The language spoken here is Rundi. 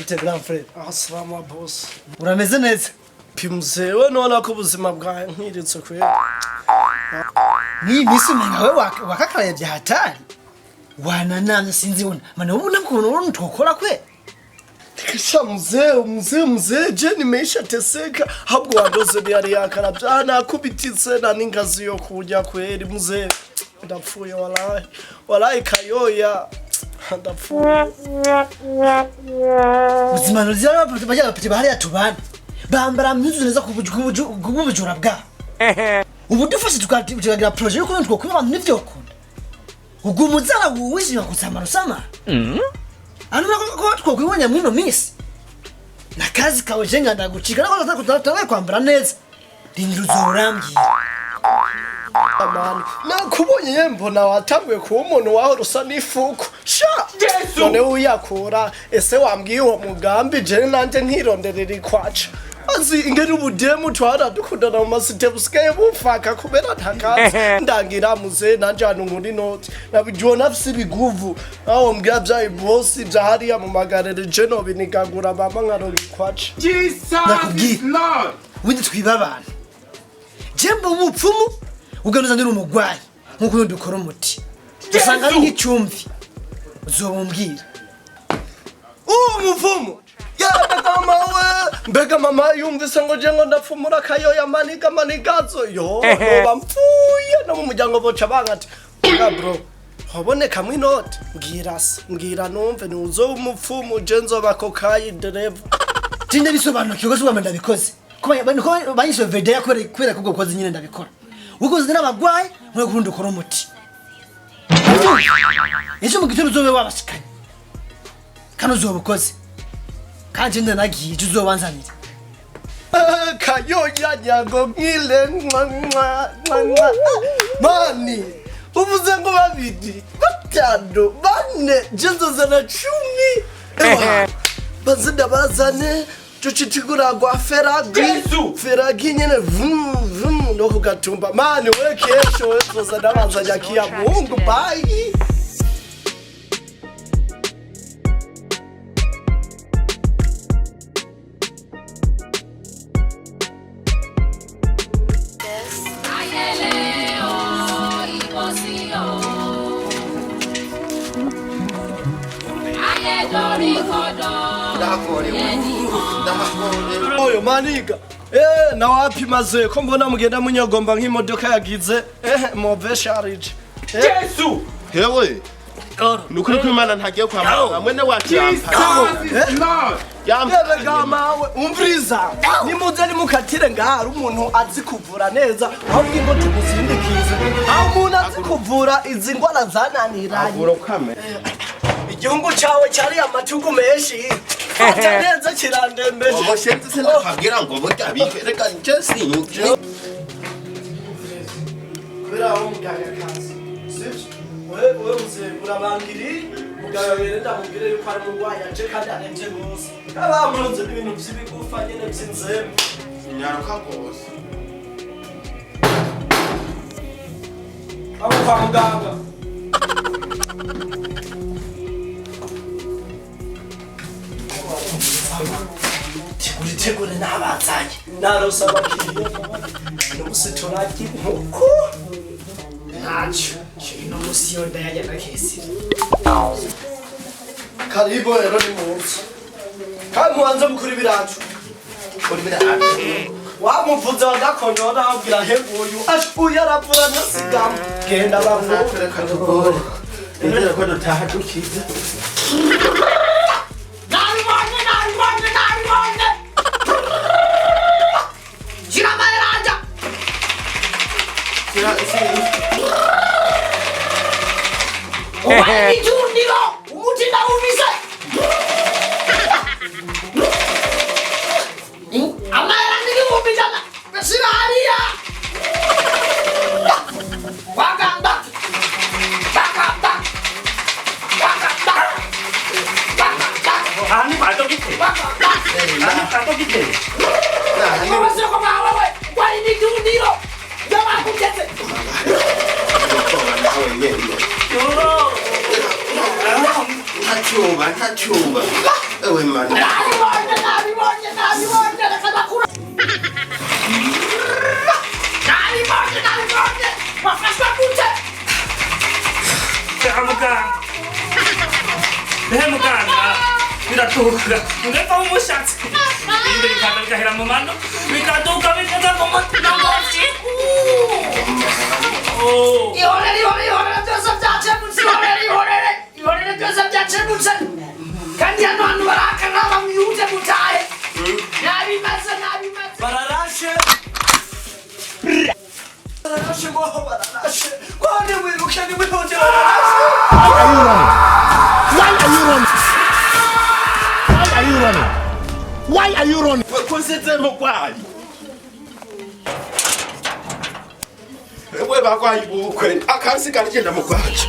bite grand frère? Asalama boss. Urameze neza? Pimze we nona ko ubuzima bwawe nkiritse kwe. Ni misi umenga we wakakaraye bya hatari. Wananamye sinzi wona. Mana ubu namukubona ntokora kwe. Kisha mzee je nimeisha teseka habwo wadoze byari yakarabya nakubititse na ningazi yo kujya kweri mzee ndapfuye wallahi kayoya ndapfuye ubuzima nuzira bajya bapite bahari atubana bambara myuzu neza kubujura bwa ubu dufashe tukagira projet yo kubona twokwiba abantu n'ivyo ukunda ugumuzara wishima kusama rusama Anuna ko twokwibonye mwino misi nakazi kawe jenga ndagucika nako kutatawe kwambara neza riniruzorambye amani nakubonye yembona watambuye ku umuntu waho rusa n'ifuko sha none uyakura ese wambwiye uwo mugambi je nanje nkironderera ikwaca azi ingene ubudemu twara dukundana mu masitebuske bufaka kubera ntakazi ndangira muze nanje hano muri note nabijona afise ibiguvu aho mbya bya boss bya hariya mu magarere je no binigagura mama nkaronka ikwaca Jesus Lord windi twibabana jembo ubupfumu uganuza ndi umugwayi nkuko dukora umuti dusanga ari nk'icyumvi uzobumbwira umuvumo mbega mama yumvise ngo je ngo ndapfumura kayoya manigazo yo bamfuye no mu muryango boca bangati bro haboneka mwinote mbwira numve nuzo umupfumu je nzoba kokayi dereva tinde bisobanukirwa ko subamenda bikoze ko banyisho vedea kwera kubwo koze nyine ndabikora ukoze n'abagwayi mwe kurundi ukora umuti ejo mu gitondo uzobe wabashikanye kano uzobukoze kanje ndanagiye uzobanzanira kayoya nyago ngile mani uvuze ngo babiri batanu bane jenzozana 10 bazida bazane tuchitiguragwa feragi nyene vum no kugatumba mani we kesho wezoza ndabanza nyakiya Mungu bye Oyo maniga na wapi maze ko mbona mugenda munyogomba nk'imodoka yagize move charge Yesu hewe nukuri ko Imana ntagiye kwamara mwene wacu yambere gamawe umviriza nimuze nimukatire ngahari umuntu azi kuvura neza aho ngo tumuzindikize aho umuntu azi kuvura izi ngwara zananiranye igihugu cyawe cyari amatugu menshi ata neza kirandembeje oboshenze se nafagira ngo botabike reka njesi nyuje kubera aho muganga kazi wewe uze urabangiri muganga werenda mugire yuko ari murwayi aje kandi arenze munsi abamuze ibintu by'ibigufa nyene by'inzemu nyaruka gose abo kwa muganga tegure n'abazanye narosa bakiriye n'umusitoraki nkuko nacho chino musiyoda yaje nakesi karibu rero ni munsi kandi mubanze mukuri biracu kuri biracu wamuvuza wagakonyora abwira heguyu ashuye aravura nasigama genda bavura katugore ndetse ko dutaha dukize Why Jundiro? Umutinda ubise. Amara ndiri ubijana. Sira hariya. Wakanda. Ani batokite. Ani batokite. Ni ko bawa we. Why ni Jundiro? Jama kujete. Yoro. ntachuba. Ewe man. Nabibonye reka ndakura. Nabibonye. Wafashwe gute? muganga biratuka ngepfa umushatsi imbere kandi gahera mu mano bikaduka bikaza mu mutima wose ihorere byose byakemutse ihorere byose byakemutse kandi hano hantu barakana bamwihute mutahe nabimaze bararashe kwani wiruke ni wihoje Why are you running? Concentrate mkwali. Ewe bakwayi bukwe akansi kanigenda mukwaje.